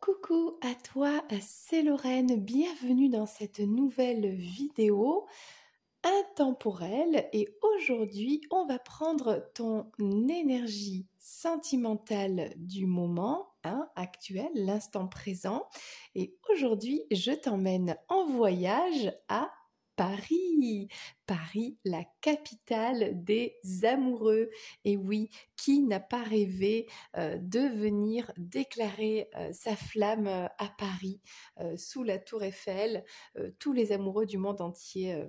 Coucou à toi, c'est Lorraine, bienvenue dans cette nouvelle vidéo intemporelle et aujourd'hui on va prendre ton énergie sentimentale du moment actuel, l'instant présent et aujourd'hui je t'emmène en voyage à Paris. Paris, la capitale des amoureux. Et oui, qui n'a pas rêvé de venir déclarer sa flamme à Paris, sous la tour Eiffel. Tous les amoureux du monde entier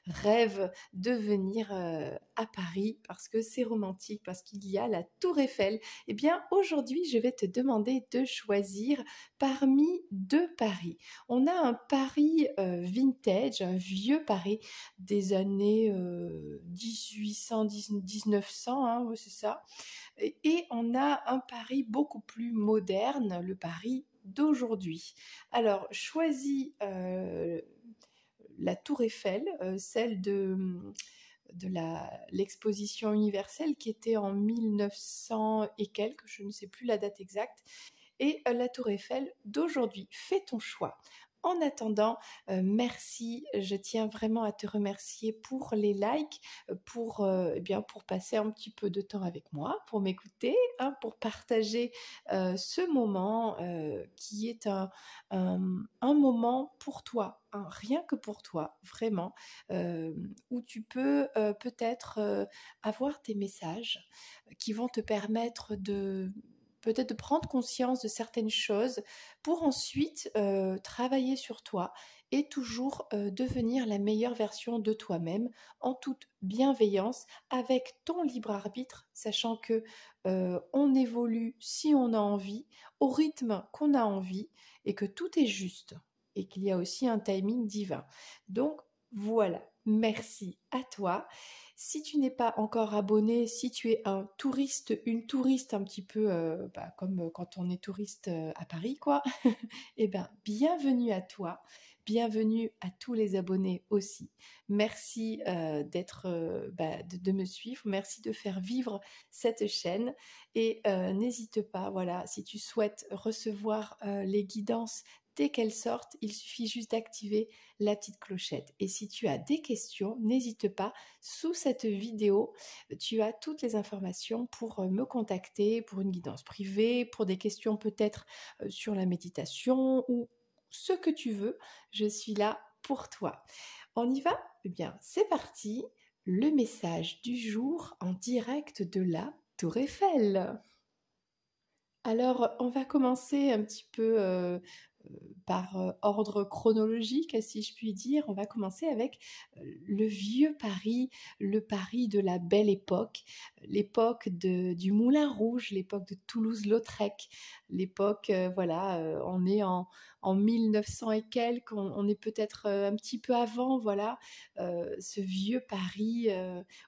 rêvent de venir à Paris parce que c'est romantique, parce qu'il y a la tour Eiffel. Eh bien, aujourd'hui, je vais te demander de choisir parmi deux Paris. On a un Paris vintage, un vieux Paris des années 1800, 1900, hein, c'est ça. Et on a un Paris beaucoup plus moderne, le Paris d'aujourd'hui. Alors, choisis la Tour Eiffel, celle de l'exposition universelle qui était en 1900 et quelques, je ne sais plus la date exacte, et la Tour Eiffel d'aujourd'hui. Fais ton choix. En attendant, merci, je tiens vraiment à te remercier pour les likes, pour passer un petit peu de temps avec moi, pour m'écouter, pour partager ce moment qui est un moment pour toi, rien que pour toi, vraiment, où tu peux peut-être avoir des messages qui vont te permettre peut-être de prendre conscience de certaines choses pour ensuite travailler sur toi et toujours devenir la meilleure version de toi-même en toute bienveillance avec ton libre arbitre, sachant que on évolue si on a envie, au rythme qu'on a envie et que tout est juste et qu'il y a aussi un timing divin. Donc voilà, merci à toi. Si tu n'es pas encore abonné, si tu es un touriste, une touriste un petit peu comme quand on est touriste à Paris, quoi, eh bien, bienvenue à toi, bienvenue à tous les abonnés aussi. Merci de me suivre, merci de faire vivre cette chaîne et n'hésite pas, voilà, si tu souhaites recevoir les guidances dès qu'elles sortent, il suffit juste d'activer la petite clochette. Et si tu as des questions, n'hésite pas, sous cette vidéo, tu as toutes les informations pour me contacter, pour une guidance privée, pour des questions peut-être sur la méditation ou ce que tu veux, je suis là pour toi. On y va? Eh bien, c'est parti, le message du jour en direct de la Tour Eiffel. Alors, on va commencer un petit peu par ordre chronologique, si je puis dire. On va commencer avec le vieux Paris, le Paris de la belle époque, l'époque du Moulin Rouge, l'époque de Toulouse-Lautrec, l'époque, on est en 1900 et quelques, on est peut-être un petit peu avant, voilà, ce vieux Paris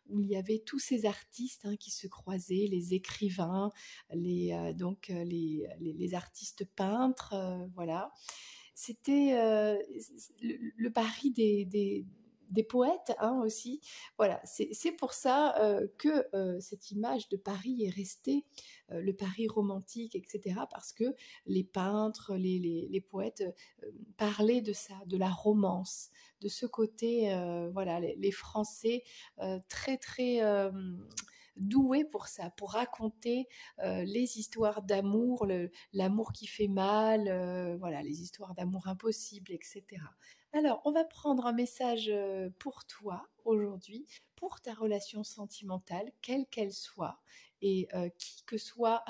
où il y avait tous ces artistes qui se croisaient, les écrivains, les artistes peintres, voilà. C'était le Paris des poètes aussi. Voilà, c'est pour ça que cette image de Paris est restée, le Paris romantique, etc. Parce que les peintres, les poètes parlaient de ça, de la romance, de ce côté, les Français très très doués pour ça, pour raconter les histoires d'amour, l'amour qui fait mal, les histoires d'amour impossibles, etc. Alors, on va prendre un message pour toi aujourd'hui, pour ta relation sentimentale, quelle qu'elle soit, et qui que soit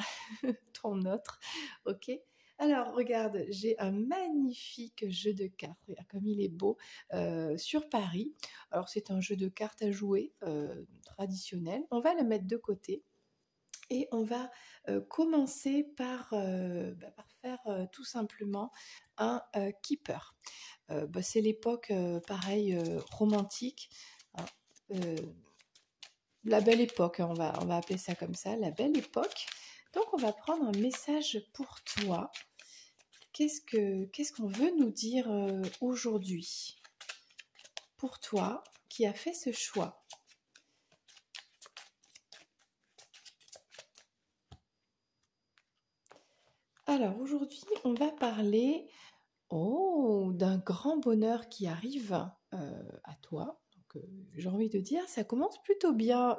ton autre, ok? Alors, regarde, j'ai un magnifique jeu de cartes, regarde comme il est beau, sur Paris. Alors, c'est un jeu de cartes à jouer, traditionnel. On va le mettre de côté. Et on va commencer par faire tout simplement un keeper. C'est l'époque, pareil, romantique. Hein, euh, la belle époque, on va appeler ça comme ça, la belle époque. Donc on va prendre un message pour toi. Qu'est-ce qu'on veut nous dire aujourd'hui pour toi qui a fait ce choix? Alors aujourd'hui, on va parler d'un grand bonheur qui arrive à toi. Donc, j'ai envie de dire, ça commence plutôt bien.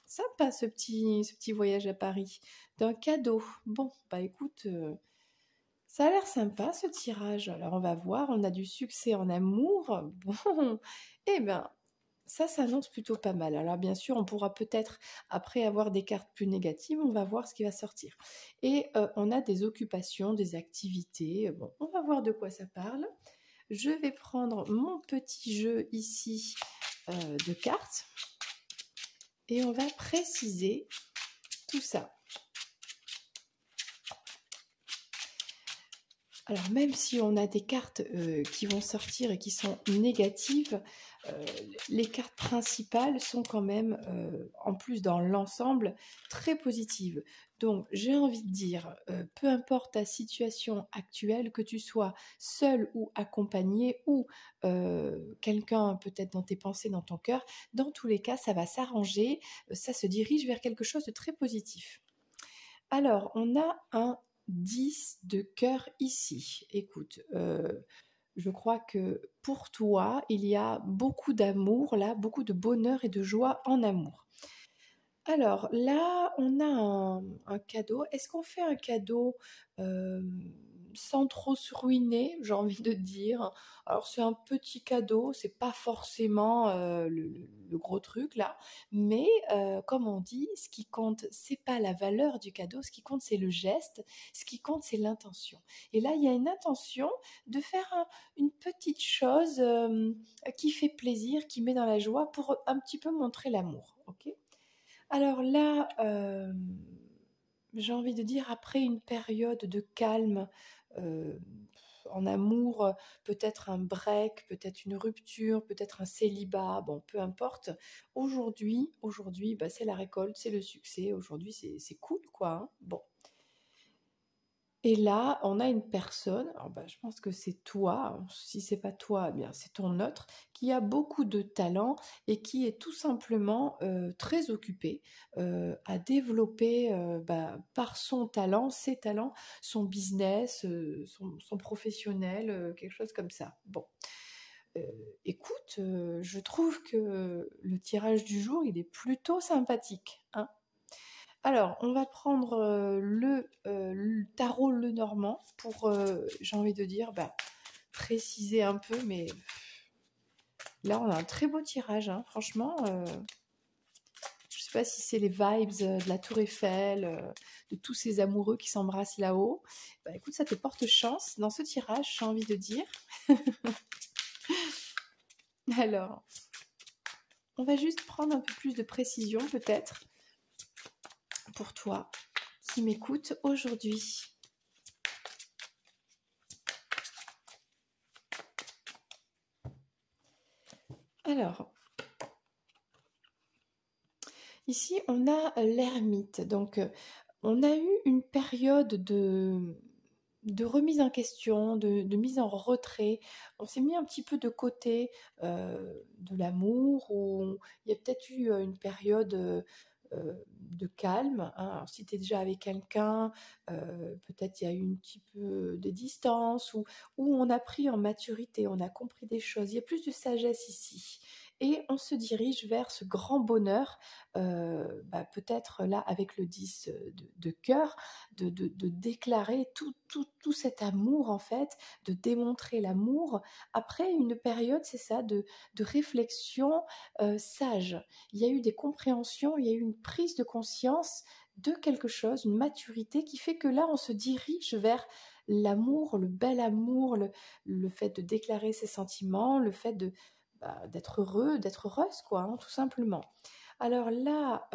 Sympa ce petit voyage à Paris. D'un cadeau. Bon, bah écoute, ça a l'air sympa ce tirage. Alors on va voir, on a du succès en amour. Bon, eh ben, ça s'annonce plutôt pas mal. Alors bien sûr, on pourra peut-être, après avoir des cartes plus négatives, on va voir ce qui va sortir. Et on a des occupations, des activités. Bon, on va voir de quoi ça parle. Je vais prendre mon petit jeu ici de cartes et on va préciser tout ça. Alors même si on a des cartes qui vont sortir et qui sont négatives, les cartes principales sont quand même, en plus dans l'ensemble, très positives. Donc j'ai envie de dire, peu importe ta situation actuelle, que tu sois seul ou accompagné ou quelqu'un peut-être dans tes pensées, dans ton cœur, dans tous les cas, ça va s'arranger, ça se dirige vers quelque chose de très positif. Alors, on a un 10 de cœur ici. Écoute, je crois que pour toi, il y a beaucoup d'amour là, beaucoup de bonheur et de joie en amour. Alors là, on a un cadeau. Est-ce qu'on fait un cadeau euh, sans trop se ruiner, j'ai envie de dire? Alors c'est un petit cadeau, c'est pas forcément le gros truc là, mais comme on dit, ce qui compte, c'est pas la valeur du cadeau, ce qui compte c'est le geste, ce qui compte c'est l'intention. Et là, il y a une intention de faire une petite chose qui fait plaisir, qui met dans la joie pour un petit peu montrer l'amour, ok? Alors là, j'ai envie de dire, après une période de calme euh, en amour, peut-être un break, peut-être une rupture, peut-être un célibat, bon, peu importe. Aujourd'hui, bah, c'est la récolte, c'est le succès. Aujourd'hui, c'est cool, quoi, hein. Bon. Et là, on a une personne, alors bah, je pense que c'est toi, si c'est pas toi, eh bien c'est ton autre, qui a beaucoup de talent et qui est tout simplement très occupé à développer bah, par son talent, ses talents, son business, son professionnel, quelque chose comme ça. Bon. Euh, écoute, je trouve que le tirage du jour, il est plutôt sympathique, hein. Alors, on va prendre le tarot Lenormand pour, j'ai envie de dire, bah, préciser un peu, mais là, on a un très beau tirage, hein. Franchement, je ne sais pas si c'est les vibes de la Tour Eiffel, de tous ces amoureux qui s'embrassent là-haut. Bah, écoute, ça te porte chance dans ce tirage, j'ai envie de dire. Alors, on va juste prendre un peu plus de précision, peut-être, pour toi qui m'écoute aujourd'hui. Alors, ici, on a l'ermite. Donc, on a eu une période de remise en question, de mise en retrait. On s'est mis un petit peu de côté de l'amour, ou il y a peut-être eu une période de calme, hein. Alors, si tu es déjà avec quelqu'un, peut-être il y a eu un petit peu de distance, ou on a pris en maturité, on a compris des choses. Il y a plus de sagesse ici. Et on se dirige vers ce grand bonheur, bah, peut-être là avec le 10 de cœur, de déclarer tout cet amour en fait, de démontrer l'amour après une période, c'est ça, de réflexion sage. Il y a eu des compréhensions, il y a eu une prise de conscience de quelque chose, une maturité qui fait que là on se dirige vers l'amour, le bel amour, le fait de déclarer ses sentiments, le fait d'être heureux, d'être heureuse, quoi, hein, tout simplement. Alors là,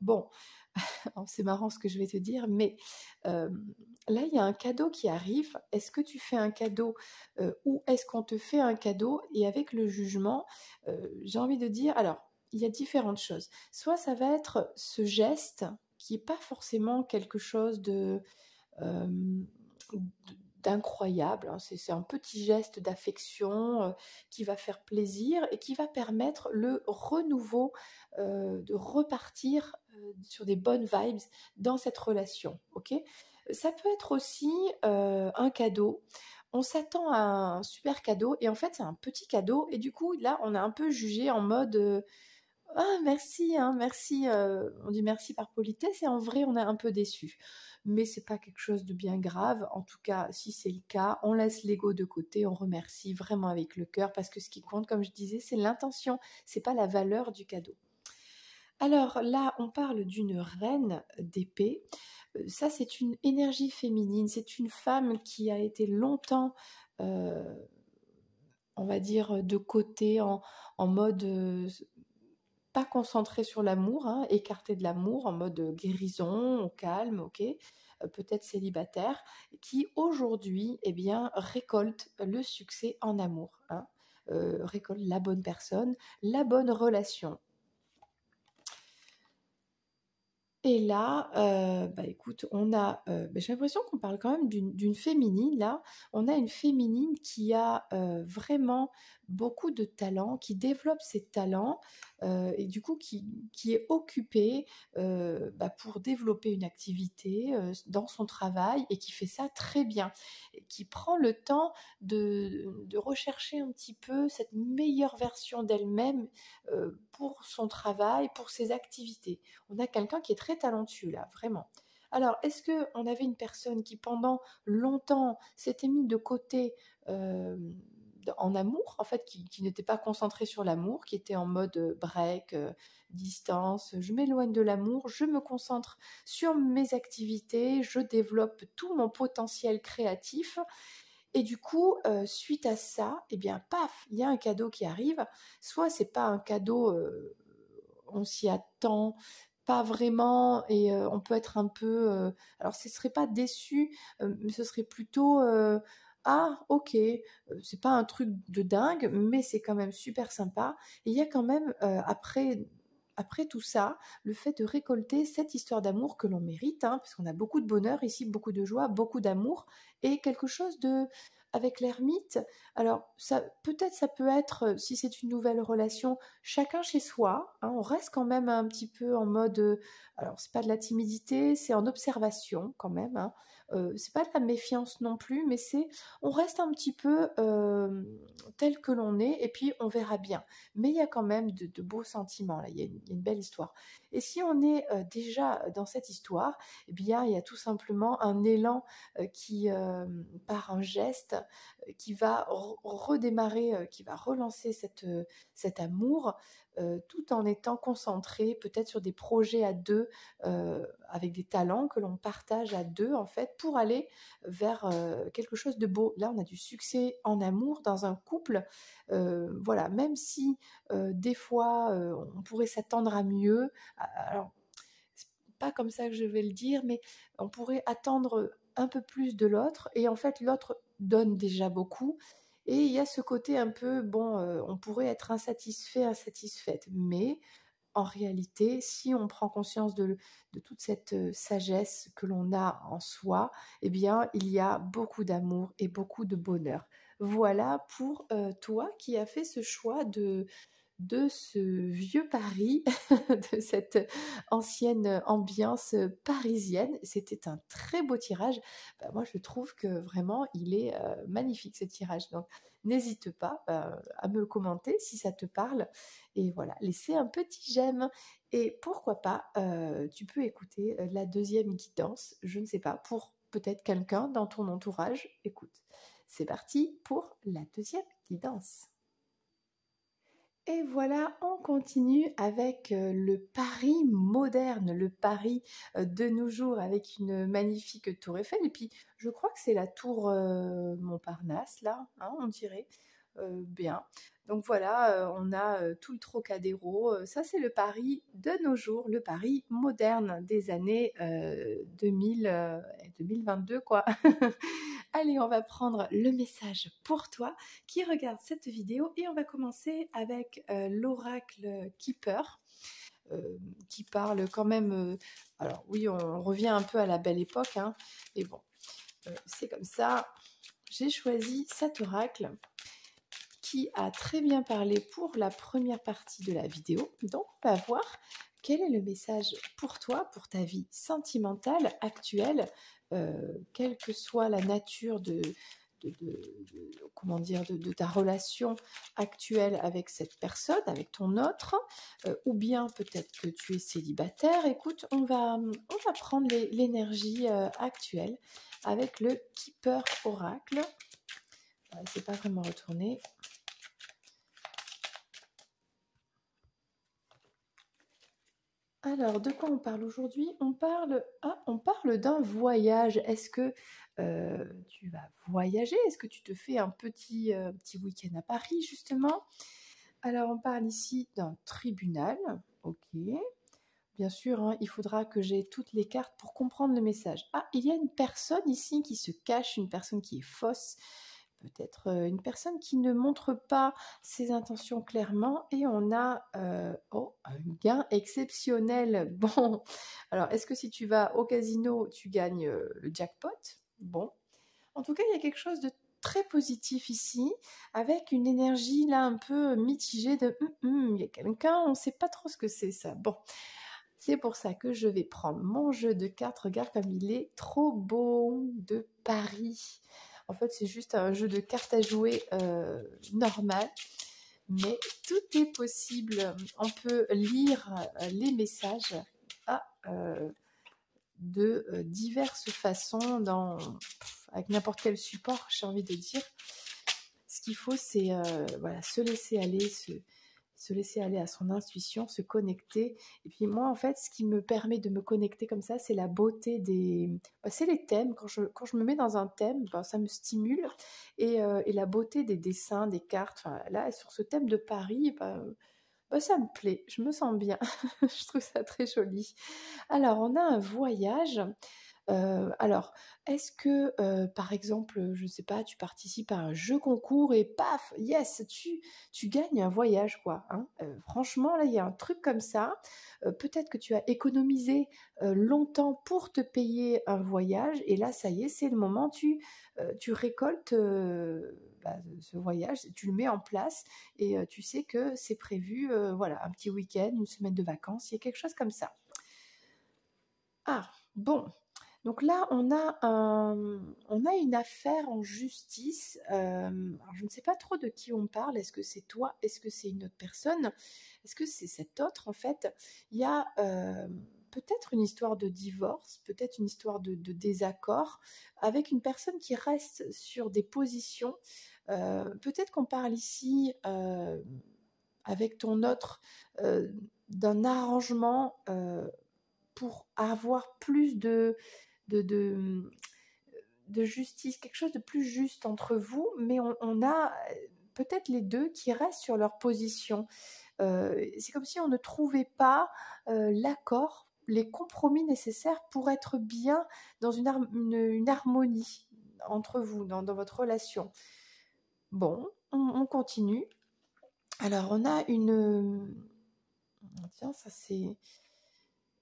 bon, c'est marrant ce que je vais te dire, mais là, il y a un cadeau qui arrive. Est-ce que tu fais un cadeau ou est-ce qu'on te fait un cadeau? Et avec le jugement, j'ai envie de dire, alors, il y a différentes choses. Soit ça va être ce geste qui n'est pas forcément quelque chose euh, d'incroyable, hein. C'est un petit geste d'affection qui va faire plaisir et qui va permettre le renouveau, de repartir sur des bonnes vibes dans cette relation. Ok. Ça peut être aussi un cadeau. On s'attend à un super cadeau et en fait c'est un petit cadeau et du coup là on a un peu jugé en mode ah merci, hein, merci, on dit merci par politesse et en vrai on est un peu déçu. Mais c'est pas quelque chose de bien grave. En tout cas, si c'est le cas, on laisse l'ego de côté, on remercie vraiment avec le cœur parce que ce qui compte, comme je disais, c'est l'intention, c'est pas la valeur du cadeau. Alors là, on parle d'une reine d'épée. Ça, c'est une énergie féminine. C'est une femme qui a été longtemps, euh, on va dire, de côté, en mode pas concentrée sur l'amour, hein, écartée de l'amour, en mode guérison, au calme, ok, peut-être célibataire, qui aujourd'hui, eh bien, récolte le succès en amour, hein, récolte la bonne personne, la bonne relation. Et là, bah écoute, on a, j'ai l'impression qu'on parle quand même d'une féminine là. On a une féminine qui a vraiment beaucoup de talent, qui développe ses talents et du coup qui est occupée bah, pour développer une activité dans son travail et qui fait ça très bien. Et qui prend le temps de rechercher un petit peu cette meilleure version d'elle-même pour son travail, pour ses activités. On a quelqu'un qui est très talentueux là, vraiment. Alors, est-ce qu'on avait une personne qui pendant longtemps s'était mise de côté en amour, en fait, qui n'était pas concentrée sur l'amour, qui était en mode break, distance, je m'éloigne de l'amour, je me concentre sur mes activités, je développe tout mon potentiel créatif. Et du coup, suite à ça, eh bien, paf, il y a un cadeau qui arrive. Soit c'est pas un cadeau, on s'y attend pas vraiment et on peut être un peu alors ce serait pas déçu mais ce serait plutôt ah ok c'est pas un truc de dingue mais c'est quand même super sympa et il y a quand même après tout ça, le fait de récolter cette histoire d'amour que l'on mérite, hein, parce qu'on a beaucoup de bonheur ici, beaucoup de joie, beaucoup d'amour, et quelque chose de avec l'ermite. Alors, ça, peut-être ça peut être, si c'est une nouvelle relation, chacun chez soi, hein, on reste quand même un petit peu en mode, alors c'est pas de la timidité, c'est en observation quand même, hein. C'est pas de la méfiance non plus, mais c'est, on reste un petit peu tel que l'on est, et puis on verra bien. Mais il y a quand même de beaux sentiments, là, il y a une belle histoire. Et si on est déjà dans cette histoire, eh bien, il y a tout simplement un élan qui, par un geste, qui va redémarrer, qui va relancer cet amour, tout en étant concentré peut-être sur des projets à deux, avec des talents que l'on partage à deux, en fait, pour aller vers quelque chose de beau. Là, on a du succès en amour dans un couple. Voilà, même si des fois, on pourrait s'attendre à mieux. Alors, c'est pas comme ça que je vais le dire, mais on pourrait attendre un peu plus de l'autre et en fait l'autre donne déjà beaucoup et il y a ce côté un peu bon on pourrait être insatisfait, insatisfaite mais en réalité si on prend conscience de toute cette sagesse que l'on a en soi eh bien il y a beaucoup d'amour et beaucoup de bonheur. Voilà pour toi qui as fait ce choix de ce vieux Paris, de cette ancienne ambiance parisienne. C'était un très beau tirage. Bah, moi, je trouve que vraiment, il est magnifique ce tirage. Donc, n'hésite pas à me le commenter si ça te parle. Et voilà, laissez un petit j'aime. Et pourquoi pas, tu peux écouter la deuxième guidance, je ne sais pas, pour peut-être quelqu'un dans ton entourage. Écoute, c'est parti pour la deuxième guidance. Et voilà, on continue avec le Paris moderne, le Paris de nos jours avec une magnifique tour Eiffel. Et puis, je crois que c'est la tour Montparnasse, là, hein, on dirait. Bien. Donc voilà, on a tout le Trocadéro. Ça, c'est le Paris de nos jours, le Paris moderne des années 2000, 2022, quoi. Allez, on va prendre le message pour toi qui regarde cette vidéo et on va commencer avec l'oracle Keeper. Qui parle quand même, alors oui, on revient un peu à la belle époque, hein, mais bon, c'est comme ça. j'ai choisi cet oracle qui a très bien parlé pour la première partie de la vidéo. Donc, on va voir quel est le message pour toi, pour ta vie sentimentale actuelle, quelle que soit la nature comment dire, de ta relation actuelle avec cette personne, avec ton autre, ou bien peut-être que tu es célibataire. Écoute, on va prendre l'énergie actuelle avec le Keeper Oracle. C'est pas vraiment retourné. Alors, de quoi on parle aujourd'hui? On parle d'un voyage. Est-ce que tu vas voyager? Est-ce que tu te fais un petit week-end à Paris, justement? Alors, on parle ici d'un tribunal. Ok. Bien sûr, hein, il faudra que j'ai toutes les cartes pour comprendre le message. Ah, il y a une personne ici qui se cache, une personne qui est fausse. Peut-être une personne qui ne montre pas ses intentions clairement, et on a un gain exceptionnel. Bon, alors est-ce que si tu vas au casino, tu gagnes le jackpot? Bon, en tout cas, il y a quelque chose de très positif ici, avec une énergie là un peu mitigée de il y a quelqu'un, on ne sait pas trop ce que c'est ça. Bon, c'est pour ça que je vais prendre mon jeu de cartes. Regarde comme il est trop beau, de Paris. En fait, c'est juste un jeu de cartes à jouer normal, mais tout est possible. On peut lire les messages de diverses façons, avec n'importe quel support, j'ai envie de dire. Ce qu'il faut, c'est voilà, se laisser aller, se laisser aller à son intuition, se connecter. Et puis moi, en fait, ce qui me permet de me connecter comme ça, c'est la beauté c'est les thèmes. Quand je me mets dans un thème, ça me stimule. Et la beauté des dessins, des cartes. Là, sur ce thème de Paris, ça me plaît. Je me sens bien. Je trouve ça très joli. Alors, on a un voyage. Alors, est-ce que, par exemple, je ne sais pas, tu participes à un jeu concours et paf, yes, tu gagnes un voyage, quoi, hein. Franchement, là, il y a un truc comme ça. Peut-être que tu as économisé longtemps pour te payer un voyage, et là, ça y est, c'est le moment, tu récoltes ce voyage, tu le mets en place, et tu sais que c'est prévu, voilà, un petit week-end, une semaine de vacances, il y a quelque chose comme ça. Ah, bon. Donc là, on a une affaire en justice. Alors je ne sais pas trop de qui on parle. Est-ce que c'est toi? Est-ce que c'est une autre personne? Est-ce que c'est cet autre? En fait, il y a peut-être une histoire de divorce, peut-être une histoire de désaccord avec une personne qui reste sur des positions. Peut-être qu'on parle ici avec ton autre d'un arrangement pour avoir plus de, de justice, quelque chose de plus juste entre vous, mais on a peut-être les deux qui restent sur leur position. C'est comme si on ne trouvait pas l'accord, les compromis nécessaires pour être bien dans une harmonie entre vous, dans votre relation. Bon, on continue. Alors, on a une... Tiens, ça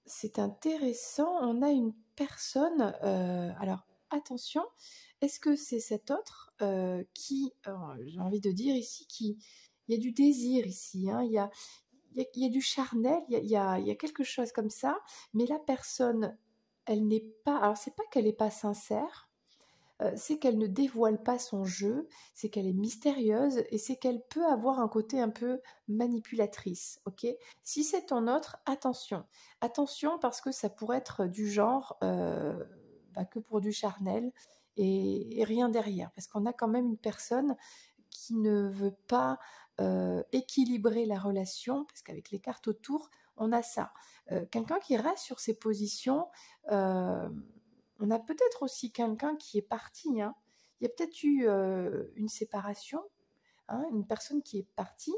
c'est intéressant. On a une personne... alors, attention, est-ce que c'est cet autre qui... j'ai envie de dire ici, il y a du désir ici, hein, il y a du charnel, il y a quelque chose comme ça, mais la personne, elle n'est pas... Alors, c'est pas qu'elle n'est pas sincère, c'est qu'elle ne dévoile pas son jeu, c'est qu'elle est mystérieuse, et c'est qu'elle peut avoir un côté un peu manipulatrice, ok? Si c'est ton autre, attention. Attention, parce que ça pourrait être du genre que pour du charnel et rien derrière. Parce qu'on a quand même une personne qui ne veut pas équilibrer la relation, parce qu'avec les cartes autour, on a ça. Quelqu'un qui reste sur ses positions... on a peut-être aussi quelqu'un qui est parti, hein. Il y a peut-être eu une séparation, hein, une personne qui est partie,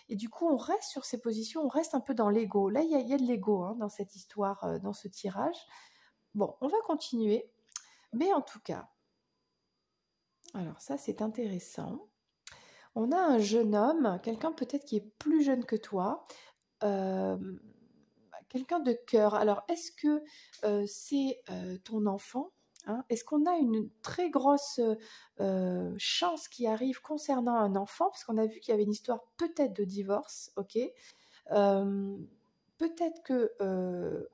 et du coup on reste sur ses positions, on reste un peu dans l'ego. Là, il y a de l'ego, hein, dans cette histoire, dans ce tirage. Bon, on va continuer, mais en tout cas, alors ça c'est intéressant. On a un jeune homme, quelqu'un peut-être qui est plus jeune que toi, quelqu'un de cœur. Alors, est-ce que c'est ton enfant? hein. Est-ce qu'on a une très grosse chance qui arrive concernant un enfant? Parce qu'on a vu qu'il y avait une histoire peut-être de divorce, ok. Peut-être que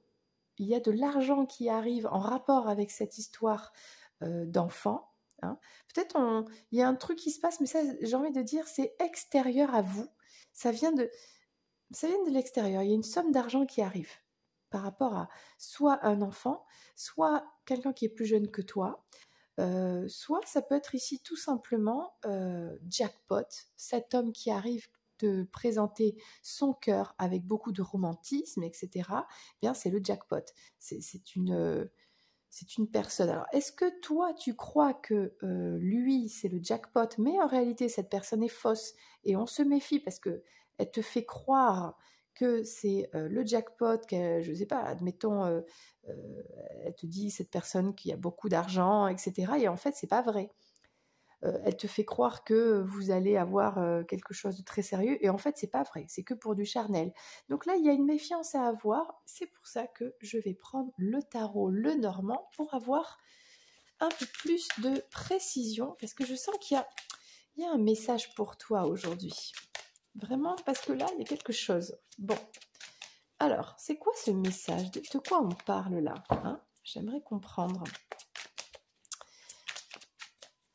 il y a de l'argent qui arrive en rapport avec cette histoire d'enfant, hein. Peut-être il y a un truc qui se passe, mais ça, j'ai envie de dire, c'est extérieur à vous. Ça vient de l'extérieur. Il y a une somme d'argent qui arrive par rapport à soit un enfant, soit quelqu'un qui est plus jeune que toi, soit ça peut être ici tout simplement jackpot, cet homme qui arrive de présenter son cœur avec beaucoup de romantisme, etc. Eh bien, c'est le jackpot. C'est une personne. Alors, est-ce que toi, tu crois que lui, c'est le jackpot, mais en réalité, cette personne est fausse et on se méfie parce que elle te fait croire que c'est le jackpot, je ne sais pas, admettons, elle te dit cette personne qui a beaucoup d'argent, etc. Et en fait, c'est pas vrai. Elle te fait croire que vous allez avoir quelque chose de très sérieux et en fait c'est pas vrai, c'est que pour du charnel. Donc là il y a une méfiance à avoir, c'est pour ça que je vais prendre le tarot Lenormand pour avoir un peu plus de précision parce que je sens qu'il y a un message pour toi aujourd'hui. Vraiment, parce que là il y a quelque chose. Bon, alors c'est quoi ce message? De quoi on parle là, hein? J'aimerais comprendre.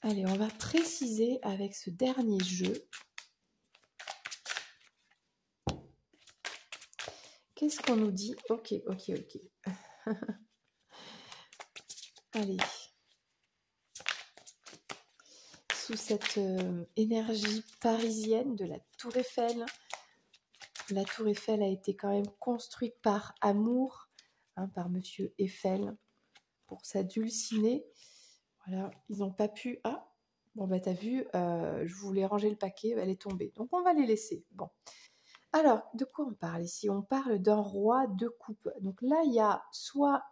Allez, on va préciser avec ce dernier jeu. Qu'est-ce qu'on nous dit? Ok. Allez. Sous cette énergie parisienne de la Tour Eiffel. La Tour Eiffel a été quand même construite par amour, hein, par Monsieur Eiffel, pour sa dulcinée. Voilà, ils n'ont pas pu... Ah, bon bah t'as vu, je voulais ranger le paquet, elle est tombée. Donc on va les laisser. Bon. Alors, de quoi on parle ici? On parle d'un roi de coupe. Donc là, il y a soit...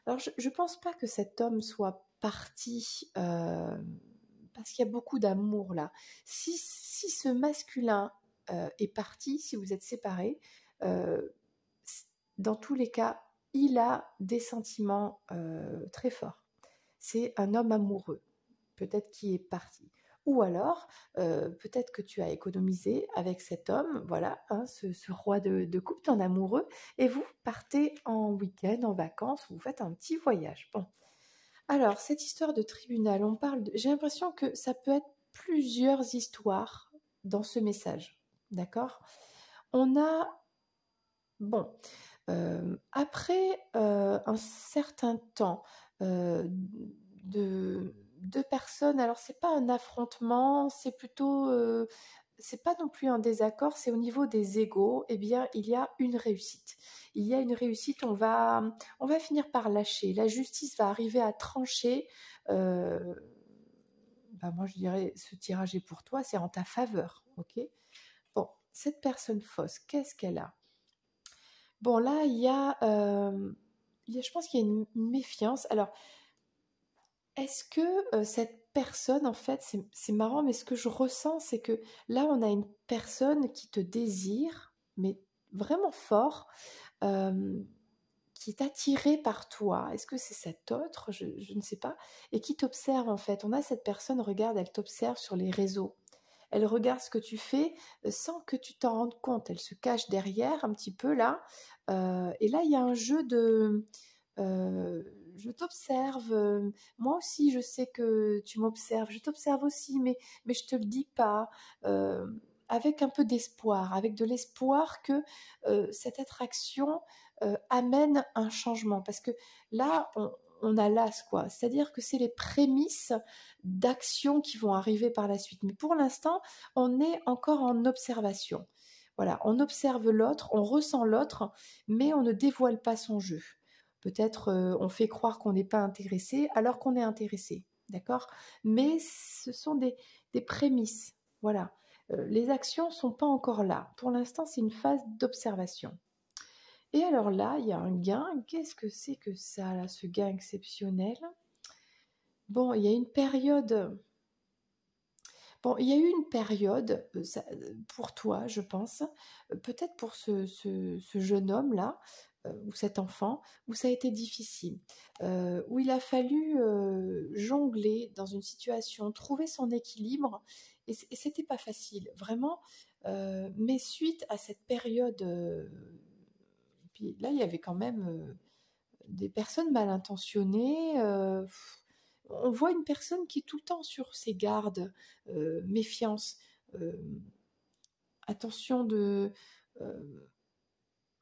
Alors, je ne pense pas que cet homme soit parti parce qu'il y a beaucoup d'amour là. Si ce masculin est parti, si vous êtes séparés, dans tous les cas, il a des sentiments très forts. C'est un homme amoureux, peut-être qui est parti. Ou alors, peut-être que tu as économisé avec cet homme, voilà, hein, ce roi de coupe, ton amoureux, et vous partez en week-end, en vacances, vous faites un petit voyage. Bon. Alors, cette histoire de tribunal, j'ai l'impression que ça peut être plusieurs histoires dans ce message, d'accord? On a, bon, après un certain temps de deux personnes, alors c'est pas un affrontement, c'est plutôt, c'est pas non plus un désaccord, c'est au niveau des égos, eh bien il y a une réussite. Il y a une réussite, on va finir par lâcher. La justice va arriver à trancher. Moi je dirais, ce tirage est pour toi, c'est en ta faveur, ok? Bon, cette personne fausse, qu'est-ce qu'elle a? Bon, là, je pense qu'il y a une méfiance. Alors, est-ce que cette personne, en fait, c'est marrant, mais ce que je ressens, c'est que là, on a une personne qui te désire, mais vraiment fort, qui est attirée par toi. Est-ce que c'est cet autre? Je ne sais pas. Et qui t'observe, en fait. On a cette personne, regarde, elle t'observe sur les réseaux. Elle regarde ce que tu fais sans que tu t'en rendes compte. Elle se cache derrière un petit peu là. Et là, il y a un jeu de... je t'observe. Moi aussi, je sais que tu m'observes. Je t'observe aussi, mais je te le dis pas. Avec un peu d'espoir, avec de l'espoir que cette attraction amène un changement. Parce que là, on a l'as, quoi. C'est-à-dire que c'est les prémices d'actions qui vont arriver par la suite. Mais pour l'instant, on est encore en observation. Voilà, on observe l'autre, on ressent l'autre, mais on ne dévoile pas son jeu. Peut-être on fait croire qu'on n'est pas intéressé alors qu'on est intéressé, d'accord? Mais ce sont des prémices, voilà. Les actions ne sont pas encore là. Pour l'instant, c'est une phase d'observation. Et alors là, il y a un gain. Qu'est-ce que c'est que ça, là, ce gain exceptionnel? Bon, il y a une période... Bon, il y a eu une période, pour toi, je pense, peut-être pour ce jeune homme-là, ou cet enfant, où ça a été difficile, où il a fallu jongler dans une situation, trouver son équilibre, et c'était pas facile, vraiment. Mais suite à cette période, puis là, il y avait quand même des personnes mal intentionnées. On voit une personne qui est tout le temps sur ses gardes, méfiance, euh, attention de... euh,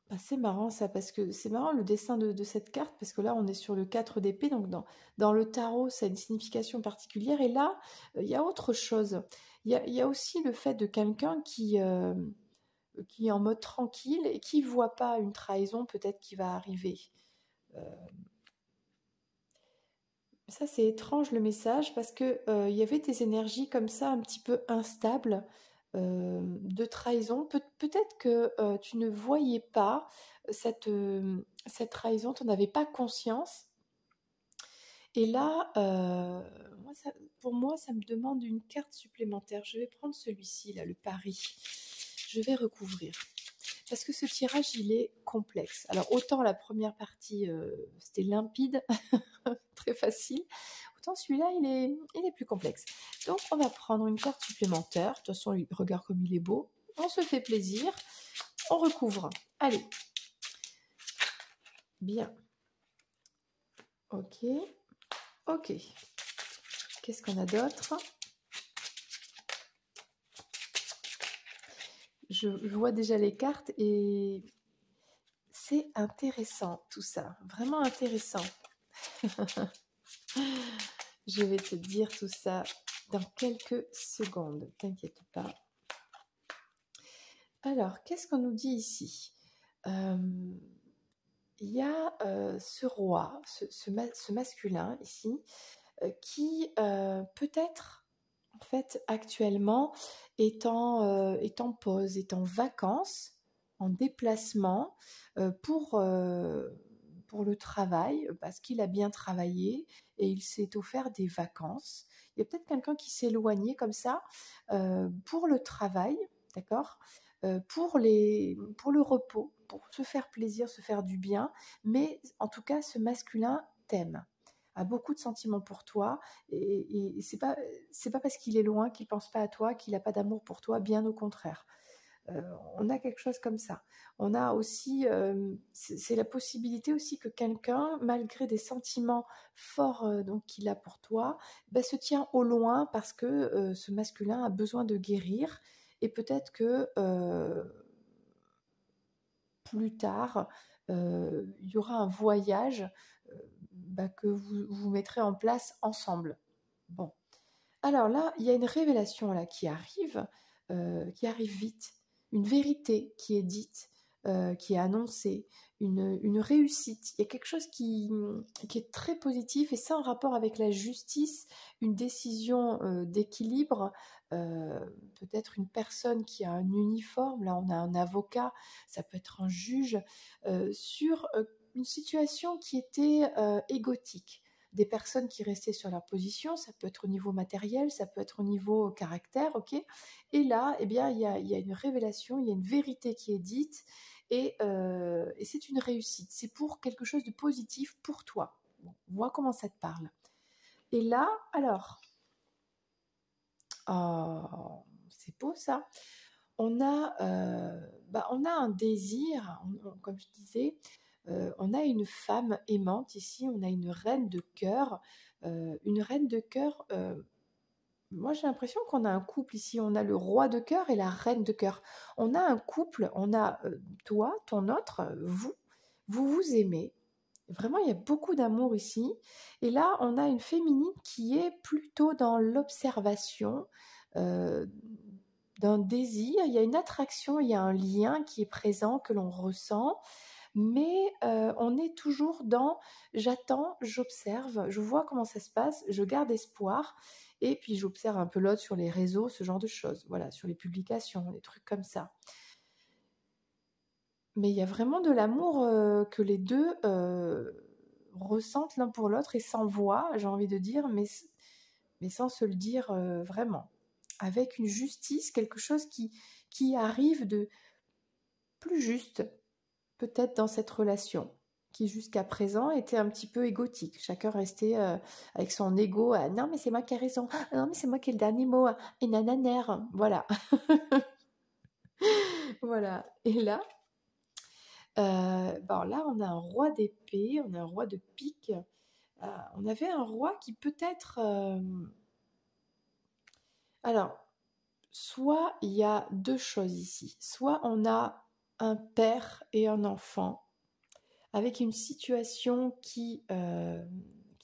bah, c'est marrant ça, parce que c'est marrant le dessin de cette carte, parce que là on est sur le 4 d'épée, donc dans le tarot ça a une signification particulière, et là il y a autre chose. Il y a aussi le fait de quelqu'un qui est en mode tranquille et qui ne voit pas une trahison peut-être qui va arriver. Euh, Ça, c'est étrange le message parce que il y avait des énergies comme ça un petit peu instables, de trahison. Peut-être que tu ne voyais pas cette trahison, tu n'en avais pas conscience. Et là, pour moi, ça me demande une carte supplémentaire. Je vais prendre celui-ci, là, le pari. Je vais recouvrir. Parce que ce tirage, il est complexe. Alors, autant la première partie, c'était limpide, très facile. Autant celui-là, il est plus complexe. Donc, on va prendre une carte supplémentaire. De toute façon, regarde comme il est beau. On se fait plaisir. On recouvre. Allez. Bien. Ok. Ok. Qu'est-ce qu'on a d'autre? Je vois déjà les cartes et c'est intéressant tout ça. Vraiment intéressant. Je vais te dire tout ça dans quelques secondes. T'inquiète pas. Alors, qu'est-ce qu'on nous dit ici? Il y a ce roi, ce masculin ici, qui peut-être, en fait, actuellement, est en pause, est en vacances, en déplacement pour le travail, parce qu'il a bien travaillé et il s'est offert des vacances. Il y a peut-être quelqu'un qui s'est éloigné comme ça pour le travail, d'accord, pour le repos, pour se faire plaisir, se faire du bien, mais en tout cas, ce masculin t'aime, a beaucoup de sentiments pour toi, et c'est pas parce qu'il est loin qu'il pense pas à toi, qu'il n'a pas d'amour pour toi, bien au contraire. On a quelque chose comme ça. On a aussi, c'est la possibilité aussi que quelqu'un, malgré des sentiments forts donc qu'il a pour toi, se tient au loin parce que ce masculin a besoin de guérir, et peut-être que plus tard, il y aura un voyage que vous mettrez en place ensemble. Bon. Alors là, il y a une révélation là qui arrive vite, une vérité qui est dite, qui est annoncée, une réussite. Il y a quelque chose qui est très positif, et ça en rapport avec la justice, une décision d'équilibre, peut-être une personne qui a un uniforme, là on a un avocat, ça peut être un juge, sur une situation qui était égotique, des personnes qui restaient sur leur position, ça peut être au niveau matériel, ça peut être au niveau caractère, ok. Et là, eh bien, il y a une révélation, il y a une vérité qui est dite, et c'est une réussite. C'est pour quelque chose de positif pour toi. Bon, vois comment ça te parle. Et là, alors, oh, c'est beau ça. On a un désir, comme je disais, on a une femme aimante ici, on a une reine de cœur. Une reine de cœur, moi j'ai l'impression qu'on a un couple ici, on a le roi de cœur et la reine de cœur. On a un couple, on a toi, ton autre, vous vous aimez. Vraiment, il y a beaucoup d'amour ici. Et là, on a une féminine qui est plutôt dans l'observation, euh, d'un désir. Il y a une attraction, il y a un lien qui est présent, que l'on ressent. Mais on est toujours dans j'attends, j'observe, je vois comment ça se passe, je garde espoir, et puis j'observe un peu l'autre sur les réseaux, ce genre de choses, voilà, sur les publications, des trucs comme ça. Mais il y a vraiment de l'amour que les deux ressentent l'un pour l'autre et s'envoient, j'ai envie de dire, mais sans se le dire vraiment. Avec une justice, quelque chose qui arrive de plus juste, peut-être dans cette relation qui jusqu'à présent était un petit peu égotique. Chacun restait avec son ego. Non, mais c'est moi qui ai raison. Ah, non, mais c'est moi qui ai le dernier mot. Et nananère. Voilà. Voilà. Et là, bon, là, on a un roi d'épée, on a un roi de pique. On avait un roi qui peut-être... Alors, soit il y a deux choses ici. Soit on a un père et un enfant avec une situation qui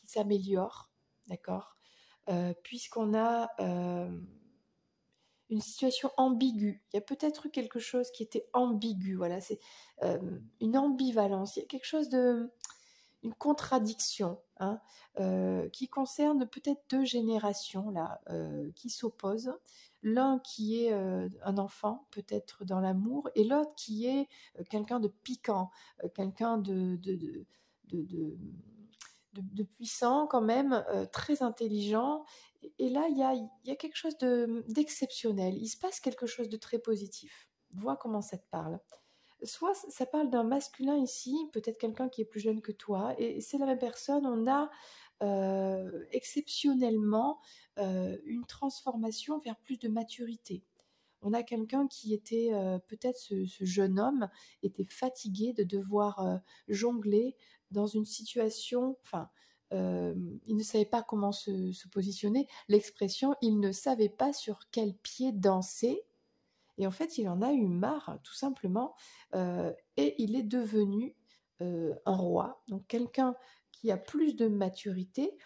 s'améliore, d'accord, puisqu'on a une situation ambiguë. Il y a peut-être eu quelque chose qui était ambigu, voilà, c'est une ambivalence, il y a quelque chose de... une contradiction hein, qui concerne peut-être deux générations là, qui s'opposent. L'un qui est un enfant, peut-être dans l'amour, et l'autre qui est quelqu'un de piquant, quelqu'un de puissant quand même, très intelligent. Et là, il y a quelque chose d'exceptionnel. Il se passe quelque chose de très positif. Vois comment ça te parle. Soit ça parle d'un masculin ici, peut-être quelqu'un qui est plus jeune que toi, et c'est la même personne, on a exceptionnellement une transformation vers plus de maturité. On a quelqu'un qui était, peut-être ce jeune homme, était fatigué de devoir jongler dans une situation, enfin, il ne savait pas comment se positionner. L'expression, il ne savait pas sur quel pied danser. Et en fait, il en a eu marre, tout simplement, et il est devenu un roi, donc quelqu'un qui a plus de maturité,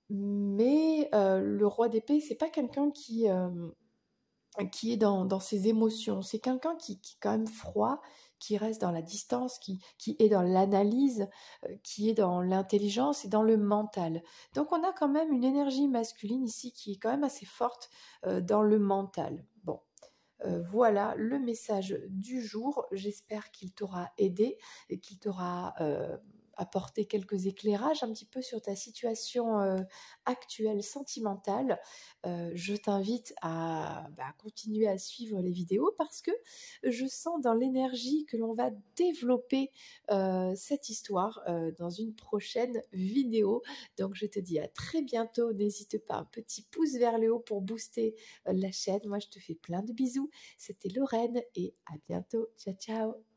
mais le roi d'épée, c'est pas quelqu'un qui est dans ses émotions, c'est quelqu'un qui est quand même froid, qui reste dans la distance, qui est dans l'analyse, qui est dans l'intelligence et dans le mental. Donc on a quand même une énergie masculine ici qui est quand même assez forte dans le mental. Bon. Voilà le message du jour. J'espère qu'il t'aura aidé et qu'il t'aura apporté quelques éclairages un petit peu sur ta situation actuelle sentimentale. Je t'invite à continuer à suivre les vidéos parce que je sens dans l'énergie que l'on va développer cette histoire dans une prochaine vidéo. Donc je te dis à très bientôt. N'hésite pas, un petit pouce vers le haut pour booster la chaîne. Moi, je te fais plein de bisous. C'était Lorraine et à bientôt. Ciao, ciao.